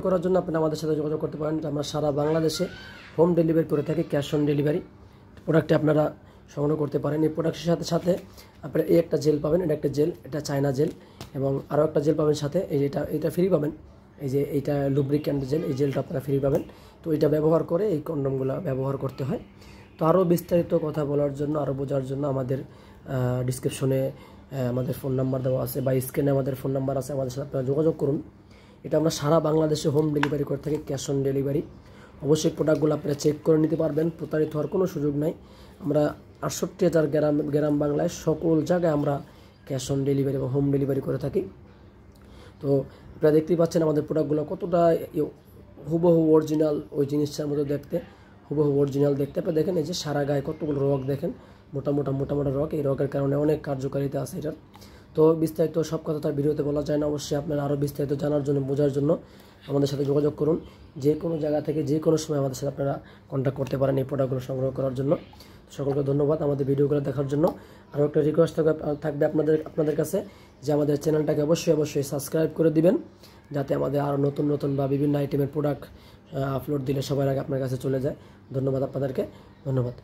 করার জন্য আপনারা আমাদের সাথে যোগাযোগ করতে পারেন। আমরা সারা বাংলাদেশে হোম ডেলিভারি করে থাকি, ক্যাশ অন ডেলিভারি। প্রোডাক্টটি আপনারা সংগ্রহ করতে পারেন। এই প্রোডাক্টের সাথে সাথে আপনারা এই একটা জেল পাবেন, এটা একটা জেল, এটা চায়না জেল, এবং আরও একটা জেল পাবেন সাথে। এই যে এটা ফ্রি পাবেন, এই যে এইটা লুব্রিক্যান্ট জেল, এই জেলটা আপনারা ফ্রি পাবেন। তো এটা ব্যবহার করে এই কন্ডমগুলো ব্যবহার করতে হয়। তো আরও বিস্তারিত কথা বলার জন্য, আরও বোঝার জন্য আমাদের ডিসক্রিপশনে আমাদের ফোন নাম্বার দেওয়া আছে, বা স্ক্রিনে আমাদের ফোন নাম্বার আছে, আমাদের সাথে আপনারা যোগাযোগ করুন। এটা আমরা সারা বাংলাদেশে হোম ডেলিভারি করে থাকি, ক্যাশ অন ডেলিভারি। অবশ্যই প্রোডাক্টগুলো আপনারা চেক করে নিতে পারবেন, প্রতারিত হওয়ার কোনো সুযোগ নাই। আমরা 68,000 গ্রাম বাংলায় সকল জায়গায় আমরা ক্যাশ অন ডেলিভারি বা হোম ডেলিভারি করে থাকি। তো আপনারা দেখতেই পাচ্ছেন আমাদের প্রোডাক্টগুলো কতটা হুবহু অরিজিনাল, ওই জিনিসটার মতো দেখতে, হুবহু অরিজিনাল দেখতে। আপনারা দেখেন এই যে সারা গায়ে কতগুলো রক দেখেন, মোটা মোটা রক। এই রকের কারণে অনেক কার্যকারিতা আছে এটার। তো বিস্তারিত সব কথা তার ভিডিওতে বলা যায় না। অবশ্যই আপনারা আরও বিস্তারিত জানার জন্য, বোঝার জন্য আমাদের সাথে যোগাযোগ করুন। যে কোনো জায়গা থেকে যে কোনো সময় আমাদের সাথে আপনারা কন্ট্যাক্ট করতে পারেন এই প্রোডাক্টগুলো সংগ্রহ করার জন্য। সকলকে ধন্যবাদ আমাদের ভিডিওগুলো দেখার জন্য। আরও একটা রিকোয়েস্ট থাকবে আপনাদের কাছে, যে আমাদের চ্যানেলটাকে অবশ্যই সাবস্ক্রাইব করে দিবেন, যাতে আমাদের আরও নতুন বা বিভিন্ন আইটেমের প্রোডাক্ট আপলোড দিলে সবার আগে আপনার কাছে চলে যায়। ধন্যবাদ আপনাদেরকে, ধন্যবাদ।